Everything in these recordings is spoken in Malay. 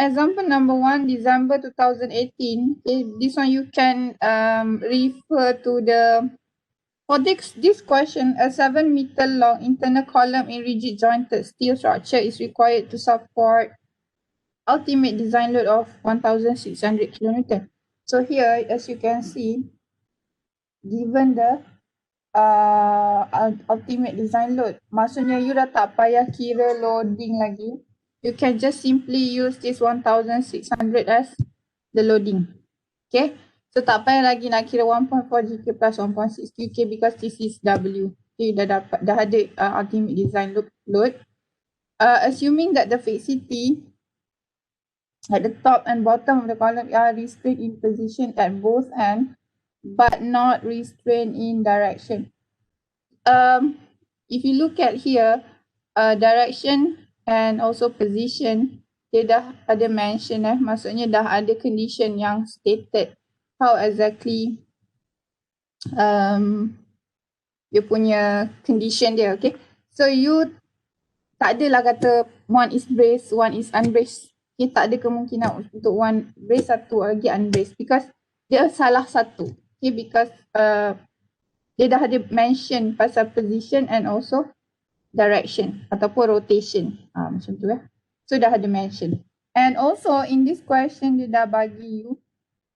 example number 1, December 2018. Okay, this one you can refer to the, for this question, a 7-meter long internal column in rigid jointed steel structure is required to support ultimate design load of 1,600 kN. So here, as you can see, given the ultimate design load, maksudnya you dah tak payah kira loading lagi. You can just simply use this 1,600 as the loading. Okay, so tak payah lagi nak kira 1.4 GK plus 1.6 GK because this is W. Okay, dah ada ultimate design load. Assuming that the fixity at the top and bottom of the column are restrained in position at both ends, but not restrained in direction. If you look at here, direction and also position, dia dah ada mention maksudnya dah ada condition yang stated how exactly dia punya condition dia, okay. So you tak adalah kata one is braced, one is unbraced. Okay, tak ada kemungkinan untuk one brace, satu lagi unbraced because dia salah satu. Okay, because dia dah ada mention pasal position and also direction ataupun rotation. Macam tu ya. So dah ada mention. And also in this question dia dah bagi you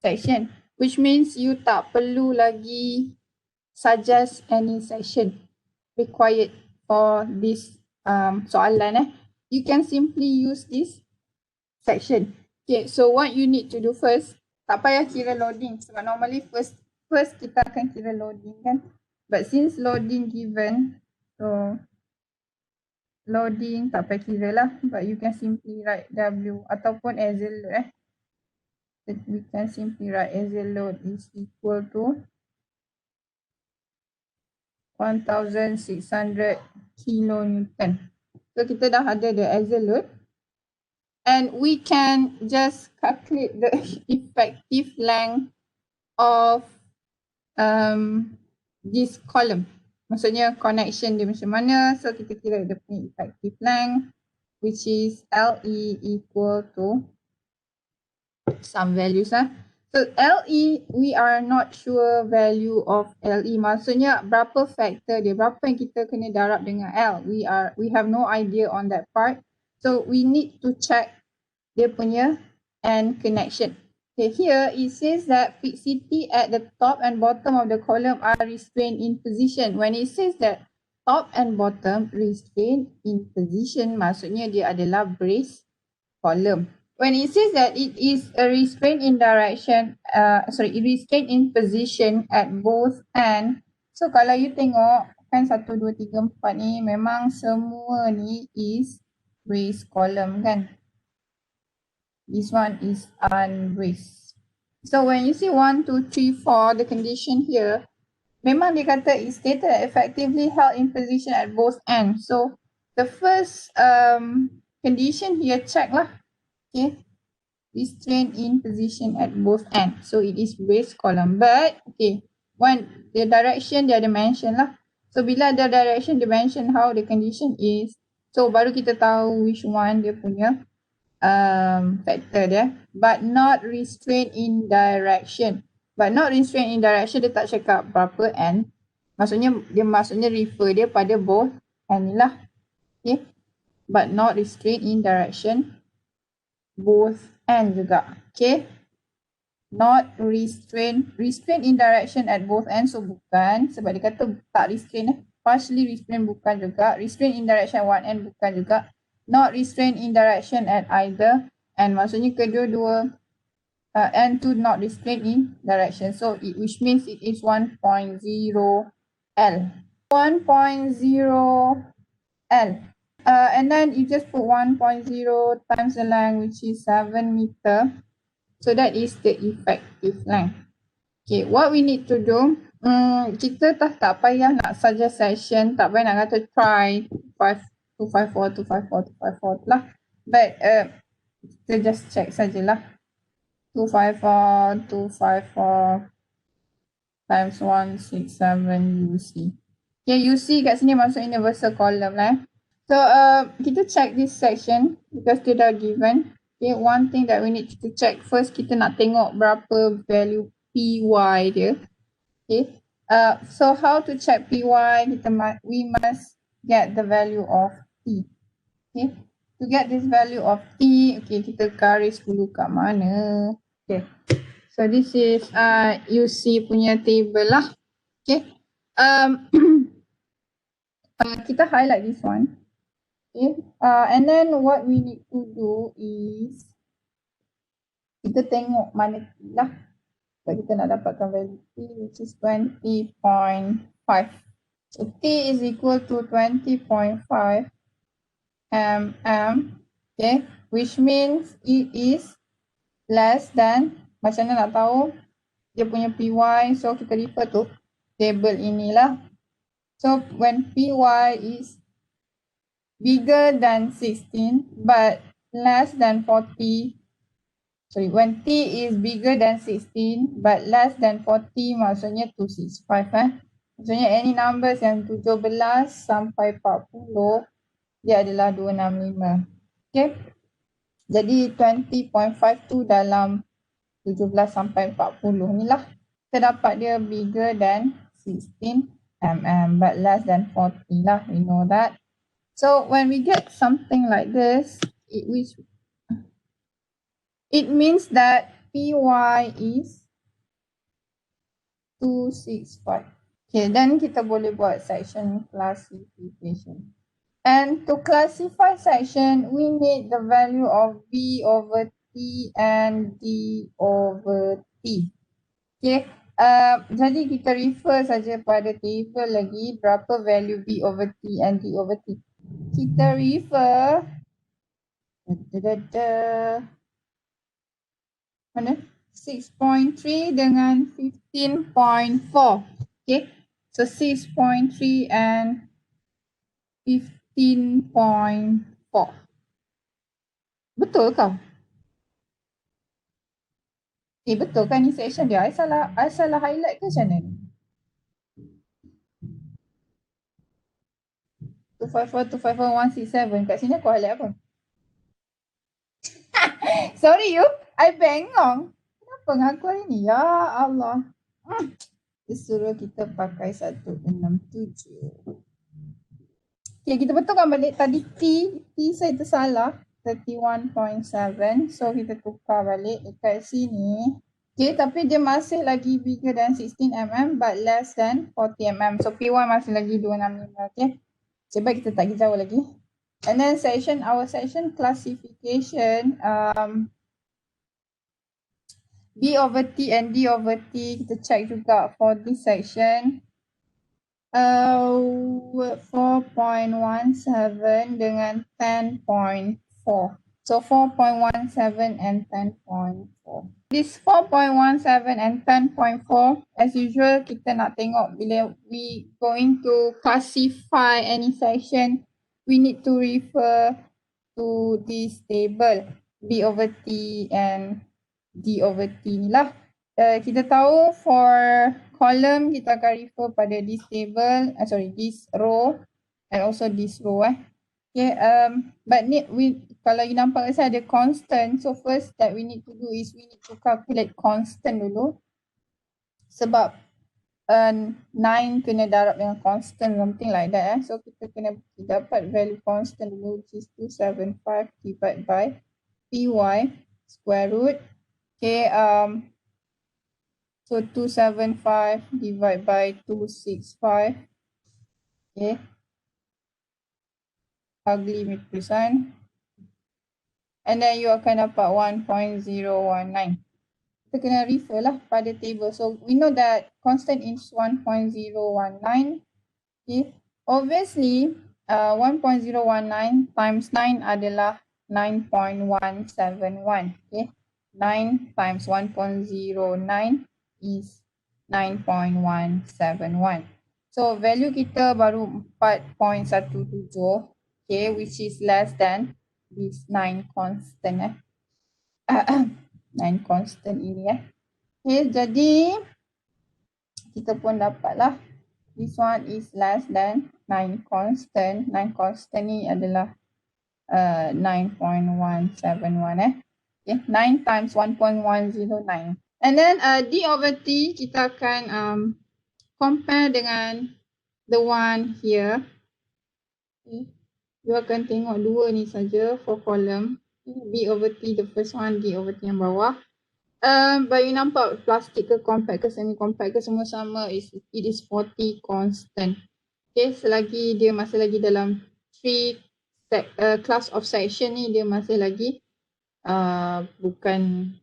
section, which means you tak perlu lagi suggest any section required for this soalan. You can simply use this section. Okay, so what you need to do first, tak payah kira loading sebab normally first kita akan kira loading kan. But since loading given, so loading tak payah kira lah, but you can simply write W ataupun axial load we can simply write axial load is equal to 1,600 kilonewton. So kita dah ada the axial load and we can just calculate the effective length of this column. Maksudnya connection dia macam mana. So kita kira dia punya effective length, which is LE equal to some values So LE, we are not sure value of LE. Maksudnya berapa factor dia, berapa yang kita kena darab dengan L. We have no idea on that part. So we need to check dia punya and connection. Okay, here it says that fixity at the top and bottom of the column are restrained in position. When it says that top and bottom restrained in position, maksudnya dia adalah brace column. When it says that it is a restraint in direction, restraint in position at both ends. So kalau you tengok kan 1, 2, 3, 4 ni memang semua ni is brace column kan. This one is unbraced. So when you see 1, 2, 3, 4, the condition here, memang dia kata is stated effectively held in position at both ends. So the first condition here, check lah. Okay, restrained in position at both ends. So it is brace column. But okay, when the direction dia ada mention lah. So bila ada direction dia mention how the condition is. So baru kita tahu which one dia punya factor dia. But not restrained in direction. But not restrained in direction dia tak cakap berapa end. Maksudnya refer dia pada both end ni lah. Okay. But not restrained in direction both end juga. Okay. Not restrained in direction at both ends. So bukan. Sebab dia kata tak restrain. Partially restrained bukan juga. Restrained in direction at one end bukan juga. Not restrained in direction at either and maksudnya kedua-dua and to not restrained in direction. So which means it is 1.0 L. 1.0 L. And then you just put 1.0 times the length, which is 7 meter. So that is the effective length. Okay, what we need to do, kita tak payah nak suggest section, tak payah nak kata try 254 lah. But kita just check sajalah. 254 times 167 UC. Okay, UC kat sini masuk universal column lah. So kita check this section because dia dah given. Okay, one thing that we need to check first, kita nak tengok berapa value PY dia. Okay, so how to check PY? We must get the value of T. Okay, to get this value of T, okay, kita garis dulu kat mana. Okay, so this is UC punya table lah. Okay, kita highlight this one. Okay, and then what we need to do is kita tengok mana T lah. So kita nak dapatkan value T which is 20.5. So T is equal to 20.5 mm. Okay, which means it is less than, macam mana nak tahu dia punya PY? So kita refer to table inilah. So when PY is bigger than 16 but less than 40, sorry, when T is bigger than 16 but less than 40, maksudnya 265 maksudnya any numbers yang 17 sampai 40 dia adalah 265. Okay, jadi 20.5 tu dalam 17 sampai 40 ni lah. Kita dapat dia bigger than 16 mm but less than 40 lah, we know that. So when we get something like this, it means that PY is 265. Okay, then kita boleh buat section classification. And to classify section, we need the value of B over T and D over T. Okay, jadi kita refer saja pada table lagi berapa value B over T and D over T. Kita refer mana? 6.3 dengan 15.4. Okay, so 6.3 and 15.4. Betul kah? Betul kan ni section dia? I salah highlight ke macam mana ni? 254, 254, 167. Kat sini aku highlight apa? Sorry you, I bengong. Kenapa dengan aku hari ni? Ya Allah. Dia suruh kita pakai 167. Okay, kita betulkan balik tadi T saya tersalah. 31.7. So kita tukar balik dekat sini. Okay, tapi dia masih lagi bigger than 16 mm but less than 40 mm. So P1 masih lagi 265. Okay, coba kita tak pergi jauh lagi. And then our section classification, B over T and D over T, kita check juga for this section. 4.17 dengan 10.4. So 4.17 and 10.4. This 4.17 and 10.4, as usual kita nak tengok bila we going to classify any section, we need to refer to this table B over T and D over T ni lah. Kita tahu for column kita akan refer pada this table, this row and also this row. Okay, but kalau you nampak saya ada constant, so first that we need to do is we need to calculate constant dulu. Sebab 9 kena darab dengan constant, something like that. So kita kena dapat value constant dulu, which is 275 divided by PY square root. Okay, so 275 divided by 265. Okay, ugly matrix sign. And then you akan dapat 1.019. Kita kena refer lah pada table. So we know that constant is 1.019. Okay, obviously 1.019 times 9 adalah 9.171. Okay, 9 times 1.09 is 9.171. So value kita baru 4.17. Okay, which is less than this 9 constant. 9 constant ini. Okay, jadi kita pun dapatlah this one is less than 9 constant. 9 constant ni adalah 9.171 Okay, 9 times 1.109. And then D over T kita akan compare dengan the one here. Okay. You akan tengok dua ni saja for column. B over T the first one, D over T yang bawah. But you nampak plastik ke compact ke semi compact ke semua sama, it is 40 constant. Okay, selagi dia masih lagi dalam 3 class of section ni, dia masih lagi bukan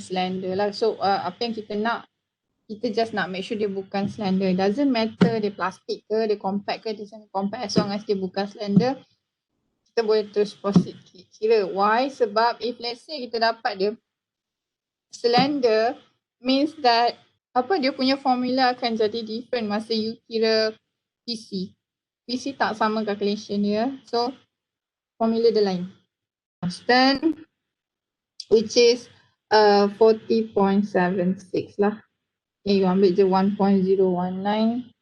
slender lah. So apa yang kita nak, kita just nak make sure dia bukan slender. It doesn't matter dia plastik ke, dia compact ke, dia semi compact, as long as dia bukan slender, kita boleh terus proceed kira. Why? Sebab if let's say kita dapat dia slender, means that dia punya formula akan jadi different masa you kira PC. PC tak sama calculation dia, so formula dia lain. Constant, which is 40.76 lah. Okay, you ambil je 1.019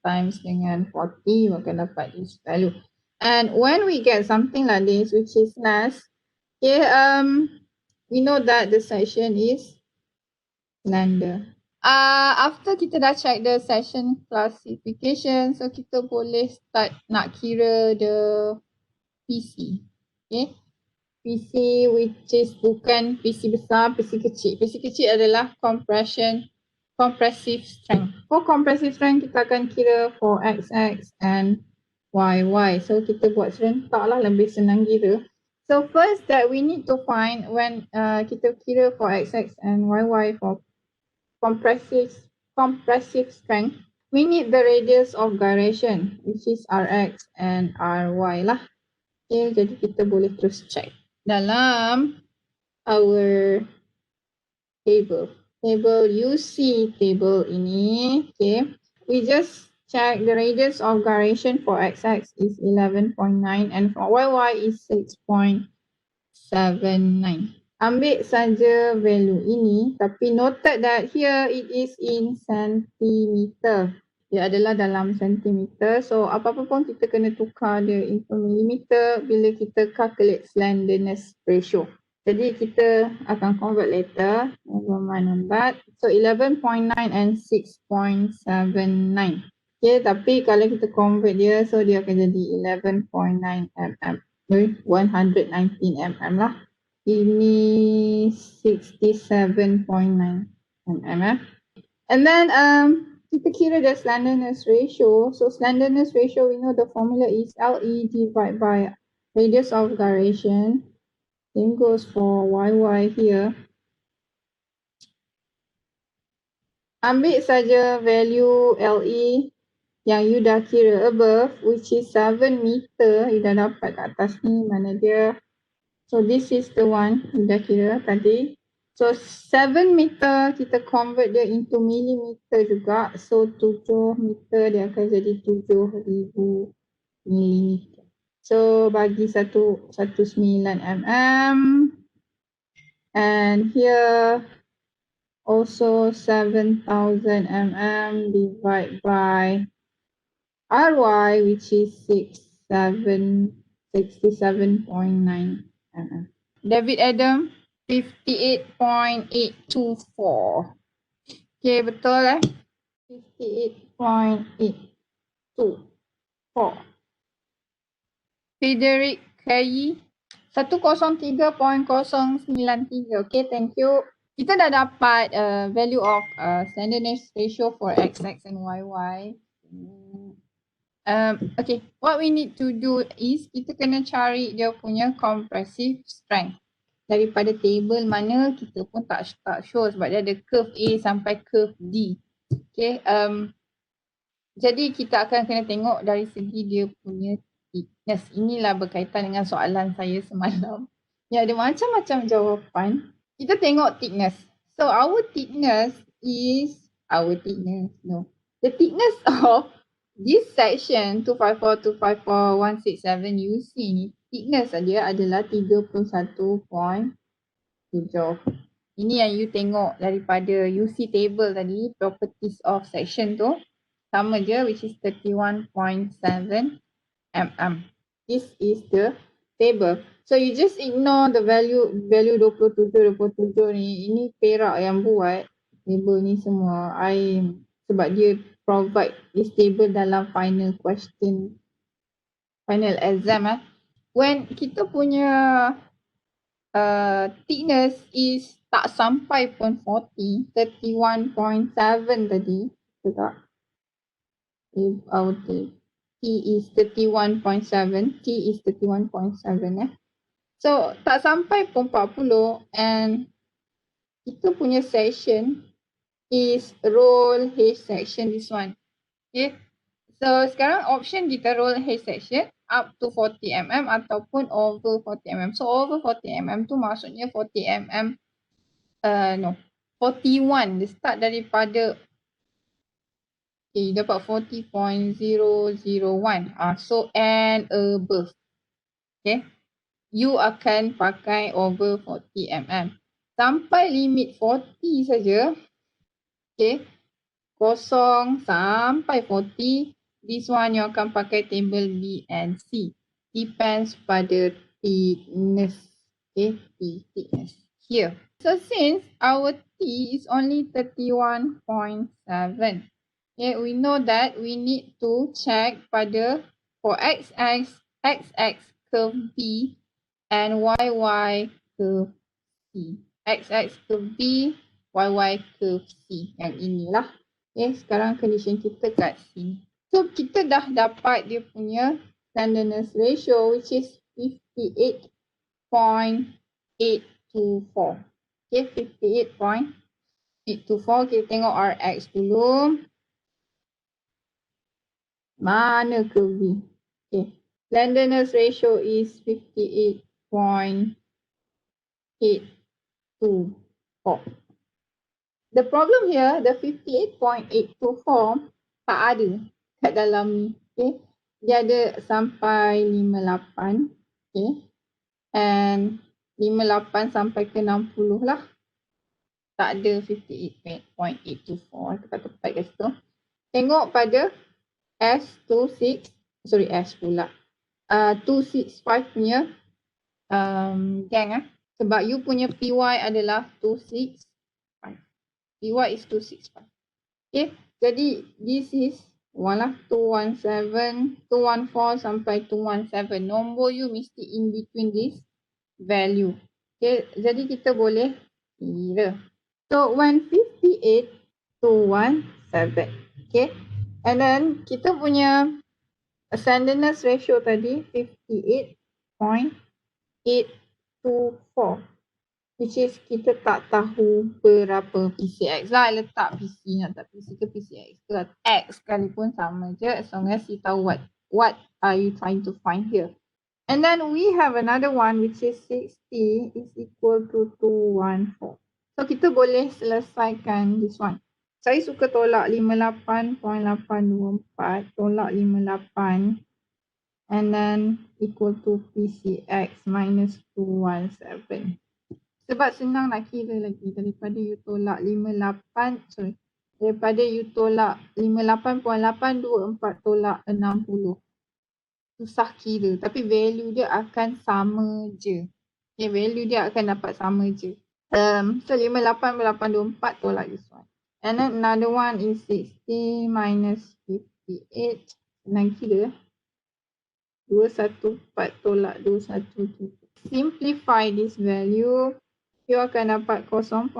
times dengan 40, you akan dapat this value. And when we get something like this, which is less, okay, we know that the section is slender. After kita dah check the section classification, so kita boleh start nak kira the PC. Okay, PC which is bukan PC besar, PC kecil. PC kecil adalah compressive strength. For compressive strength, kita akan kira for XX and YY. So kita buat serentak lah, lebih senang kira. So first that we need to find when kita kira for XX and YY for compressive strength, we need the radius of gyration, which is Rx and Ry lah. Okay, jadi kita boleh terus check dalam our table UC table ini. Okay, we just check the radius of gyration for XX is 11.9 and for YY is 6.79. Ambil saja value ini, tapi noted that here it is in centimeter. Dia adalah dalam sentimeter, so apa-apa pun kita kena tukar dia into millimeter bila kita calculate slenderness ratio. Jadi kita akan convert later, never mind on that. So 11.9 and 6.79. Okay, tapi kalau kita convert dia, so dia akan jadi 11.9 mm. 119 mm lah. Ini 67.9 mm. And then kita kira the slenderness ratio. So slenderness ratio, we know the formula is LE divided by radius of gyration. Same goes for YY here. Ambil saja value LE yang you dah kira above, which is 7 meter. You dah dapat kat atas ni, mana dia? So this is the one you dah kira tadi. So 7 meter kita convert dia into millimeter juga. So 7 meter dia akan jadi 7,000 millimeter. So bagi 19 mm. And here also 7,000 mm divided by Ry, which is 67.9 mm. David Adam 58.824. Okay, betul 58.824. Frederick Kayi 103.093. Okay, thank you. Kita dah dapat value of slenderness ratio for XX and YY. Okay, what we need to do is kita kena cari dia punya compressive strength. Daripada table mana kita pun tak show sebab dia ada curve A sampai curve D. Okay, jadi kita akan kena tengok dari segi dia punya thickness. Inilah berkaitan dengan soalan saya semalam. Ya, ada macam-macam jawapan. Kita tengok thickness. So our thickness is the thickness of this section 254, 254, 167 UC ni, thickness saja adalah 31.7. Ini yang you tengok daripada UC table tadi, properties of section tu. Sama je, which is 31.7 mm. This is the table. So you just ignore the value 27 ni. Ini Perak yang buat table ni semua. Sebab dia provide this table dalam final question, final exam When kita punya thickness is tak sampai pun 40, 31.7 tadi, betul tak? If our T is 31.7, T is 31.7 So tak sampai pun 40 and kita punya section is roll H section, this one. Okay. So sekarang option kita roll H section up to 40 mm ataupun over 40 mm. So over 40 mm tu maksudnya 40 mm 41. Dia start daripada dapat 40.001. So and above. Okay. You akan pakai over 40 mm. Sampai limit 40 saja. Okay. 0 sampai 40. This one you akan pakai table B and C. Depends pada thickness. Okay. Thickness. Here. So since our T is only 31.7. Okay. We know that we need to check pada for XX curve B and YY curve C. XX curve B, YY curve C. Yang inilah. Okay, sekarang condition kita kat sini. So kita dah dapat dia punya slenderness ratio which is 58.824. Okay, 58.824. Kita tengok RX dulu. Mana curve B? Okay. Slenderness ratio is 58.824. The problem here, the 58.824 tak ada kat dalam ni. Okay. Dia ada sampai 58. Okay. And 58 sampai ke 60 lah. Tak ada 58.824. Tepat-tepat kat situ. Tengok pada S26. Sorry, S pula. 265 punya gang Sebab you punya PY adalah 265. PY is 265. Okay, jadi this is 217, 214 sampai 217. Nombor you mesti in between this value. Okay, jadi kita boleh kira. So 158, 217. Okay, and then kita punya slenderness ratio tadi 58.824. Which is kita tak tahu berapa PCX lah. Letak PC nak tak PC ke PCX ke X sekalipun sama je. As long as you tahu what are you trying to find here. And then we have another one which is 60 is equal to 214. So kita boleh selesaikan this one. Saya suka tolak 58.824. Tolak 58. And then equal to PCX minus 217. Sebab senang nak kira lagi daripada you tolak 58, sorry. Daripada you tolak 58.824 tolak 60. Susah kira tapi value dia akan sama je. Okay, value dia akan dapat sama je. So 58.824 tolak this one. And then another one is 60 minus 58. Senang kira. 214 tolak 217. Simplify this value. You akan dapat 0.824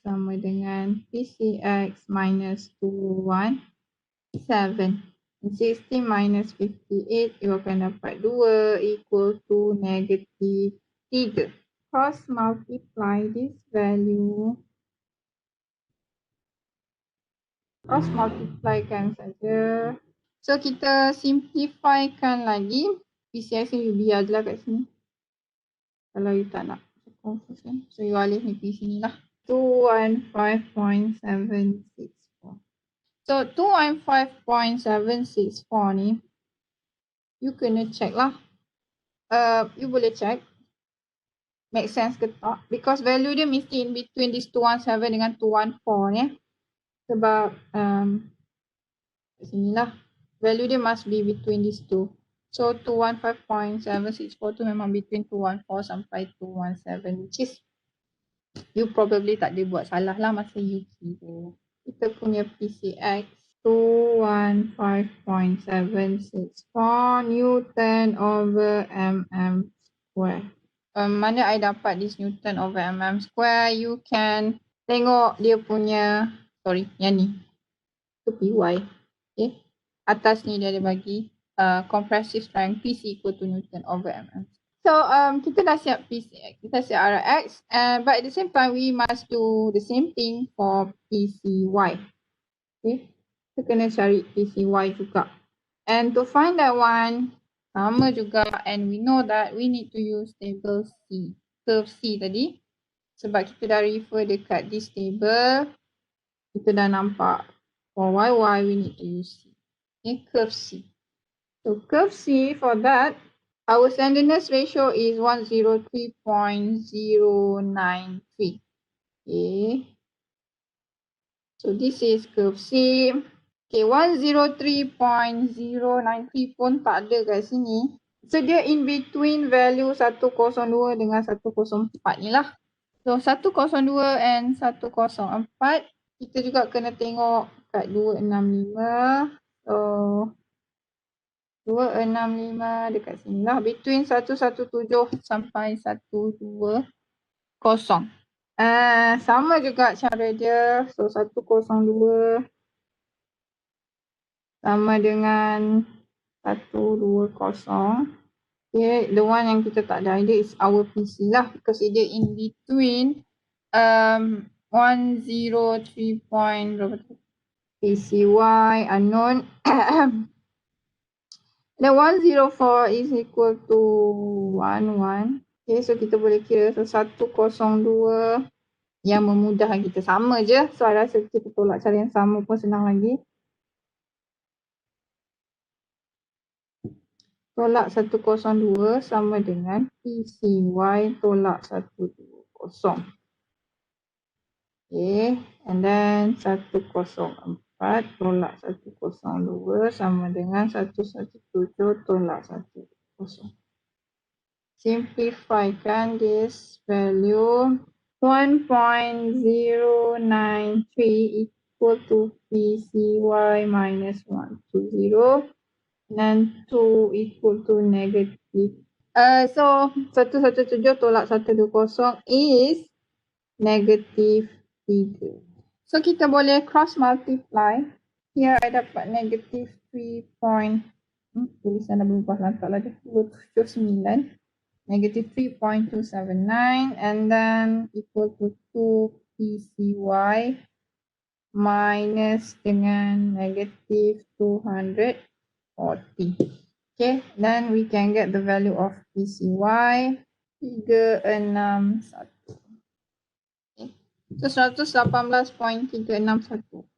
sama dengan PCX minus 217. 60 minus 58, you akan dapat 2 equal to negative 3. Cross multiply this value. Cross multiplykan saja. So kita simplifykan lagi. PCX ni you biar je lah kat sini. Kalau you tak nak confuse kan. So you alih ni pergi sini lah. 215.764. So 215.764 ni you kena check lah. You boleh check. Make sense ke tak? Because value dia mesti in between this 217 dengan 214 ni. Sebab kat sini lah. Value dia must be between these two. So 215.764 tu memang between 214 sampai 217, which is you probably tak ada buat salah lah masa you kira. Kita punya PCX 215.764 Newton over mm square. Mana I dapat this Newton over mm square? You can tengok dia punya, sorry, yang ni. Itu PY. Okay. Atas ni dia ada bagi compressive strength PC equal to Newton over mm. So kita dah siap PCX, kita siap RX, but at the same time we must do the same thing for PCY. Okay, kita kena cari PCY juga. And to find that one, sama juga, and we know that we need to use table C, curve C tadi. Sebab kita dah refer dekat this table, kita dah nampak for YY we need to use C. Okay, curve C. So curve C, for that, our slenderness ratio is 103.093. Okay. So this is curve C. Okay, 103.093 pun tak ada kat sini. So dia in between value 102 dengan 104 ni lah. So 102 and 104, kita juga kena tengok kat 265. So 265 dekat sini lah, between 117 sampai 120. Sama juga cara dia. So 102 sama dengan 120. Okay, the one yang kita tak ada idea is our PC lah, because dia in between 103 point PCY unknown. Then 104 is equal to 11. Okay, so kita boleh kira. So 102 yang memudahkan kita, sama je. So I rasa kita tolak cara yang sama pun senang lagi. Tolak 102 sama dengan PCY tolak 120. Okay, and then 104 tolak 102 sama dengan 117 tolak 120. Simplifykan this value, 1.093 equal to PCY minus 120 and 2 equal to negative. So 117 tolak 120 is negative 3. So kita boleh cross multiply. Here I dapat negative 3. Tulisan dah berubah lantak lah dia. 279. Negative 3.279 and then equal to 2 PCY minus dengan negative 240. Okay, then we can get the value of PCY 361. So 118.361.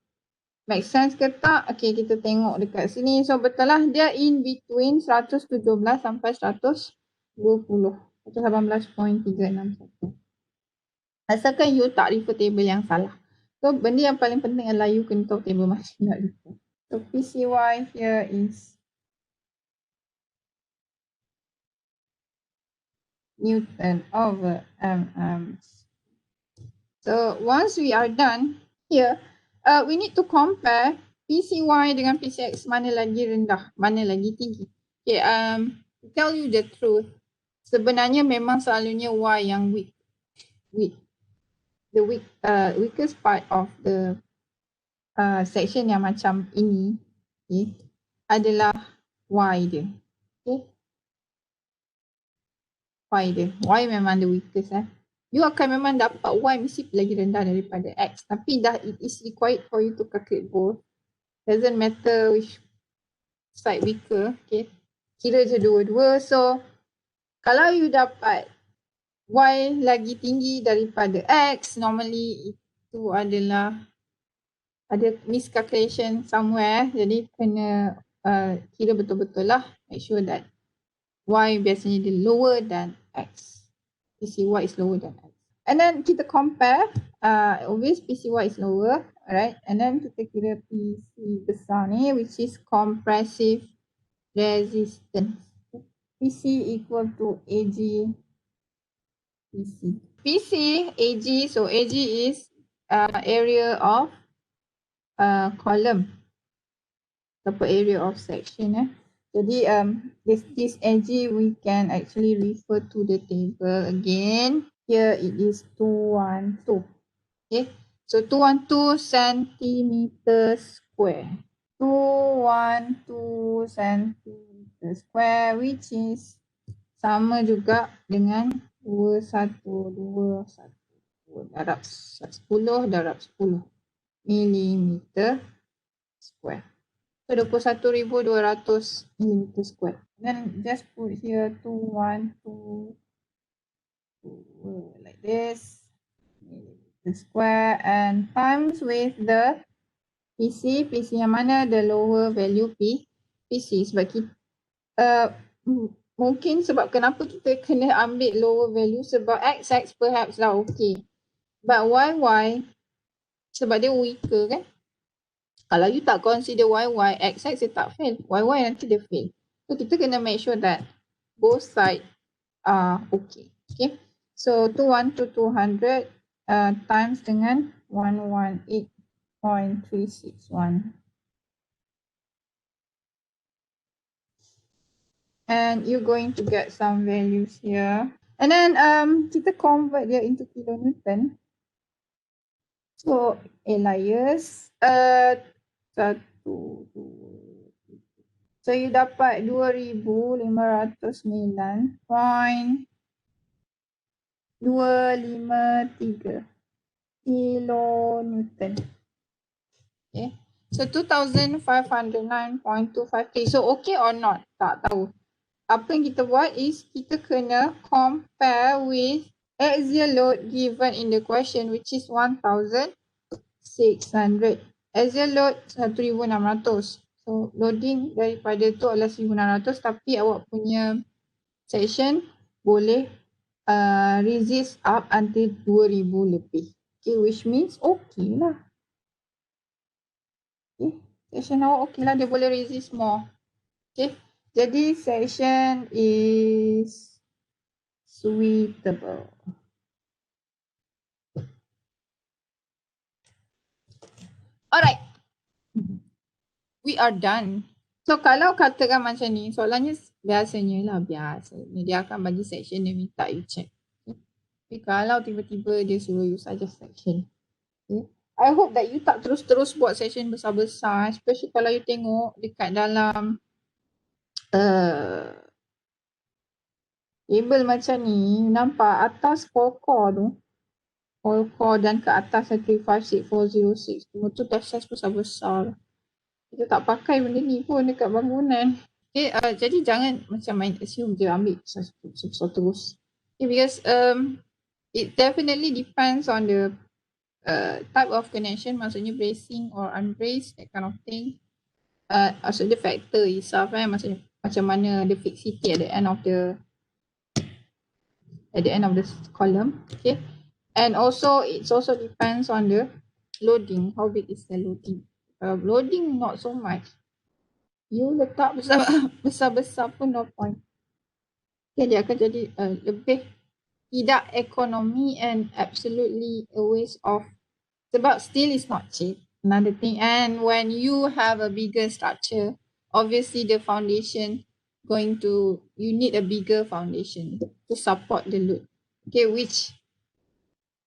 Make sense ke tak? Okay, kita tengok dekat sini. So betul lah, dia in between 117 sampai 120. 118.361. Asalkan you tak refer table yang salah. So benda yang paling penting adalah you kena tahu table macam nak refer. So PCY here is Newton over mm. So once we are done here, we need to compare PCY dengan PCX, mana lagi rendah, mana lagi tinggi. Okay, to tell you the truth, sebenarnya memang selalunya Y yang weak. The weakest part of the section yang macam ini, okay, adalah Y dia. Okay. Y dia. Y memang the weakest. You akan memang dapat Y mesti lagi rendah daripada X. Tapi dah it is required for you to calculate both. Doesn't matter which side weaker. Okay. Kira je dua-dua. So kalau you dapat Y lagi tinggi daripada X, normally itu adalah ada miscalculation somewhere. Jadi kena kira betul-betul lah. Make sure that Y biasanya dia lower than X. PCY is lower than X. And then kita compare, obvious PCY is lower, alright. And then kita kira PC besar ni, which is compressive resistance. PC equal to AG PC. PC AG, so AG is area of column atau area of section. Jadi this AG we can actually refer to the table again. Here it is 212. Okay, so 212 centimeter square. 212 centimeter square, which is sama juga dengan 2121 darab 10 darab 10 millimeter square. So 21,200 millimeter square. Then just put here 212 like this millimeter square and times with the PC yang mana the lower value PC sebab kita mungkin sebab kenapa kita kena ambil lower value sebab XX perhaps lah okay. But YY sebab dia weaker kan. Kalau you tak consider YY, XX dia tak fail. YY nanti dia fail. So kita kena make sure that both side are okay. Okay. So 212,200 times dengan 118.361. And you're going to get some values here. And then kita convert dia into kilonewton. So Elias, so you dapat 2,509.253 kilonewton. Okay. So 2,509.253. So okay or not? Tak tahu. Apa yang kita buat is kita kena compare with axial load given in the question which is 1,600. Axial load 1,600. So loading daripada tu adalah 1,600 tapi awak punya section boleh resist up until 2,000 lebih. Okay, which means okay lah. Okay, section awak okay lah, dia boleh resist more. Okay. Jadi section is suitable. Alright. We are done. So kalau katakan macam ni, soalannya biasanya lah dia akan bagi section dia minta you check. Okay. Tapi kalau tiba-tiba dia suruh you suggest section. Okay. I hope that you tak terus-terus buat section besar-besar, especially kalau you tengok dekat dalam table macam ni, nampak atas core tu, core dan ke atas 356,406 tu test besar-besar. Kita tak pakai benda ni pun dekat bangunan. Okay, jadi jangan macam main assume je ambil sesuatu terus. Okay, because it definitely depends on the type of connection, maksudnya bracing or unbraced, that kind of thing. Also the factor itself maksudnya macam mana the fixity at the end of the column. Okay, and also it also depends on the loading, how big is the loading. Loading not so much, you letak besar-besar pun no point. Okay, dia akan jadi lebih tidak ekonomi and absolutely a waste of, sebab still is not cheap. Another thing, and when you have a bigger structure, obviously the foundation you need a bigger foundation to support the load. Okay, which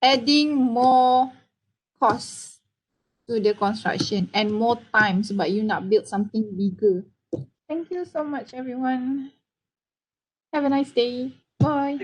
adding more costs to the construction and more time sebab you nak build something bigger. Thank you so much everyone. Have a nice day. Bye.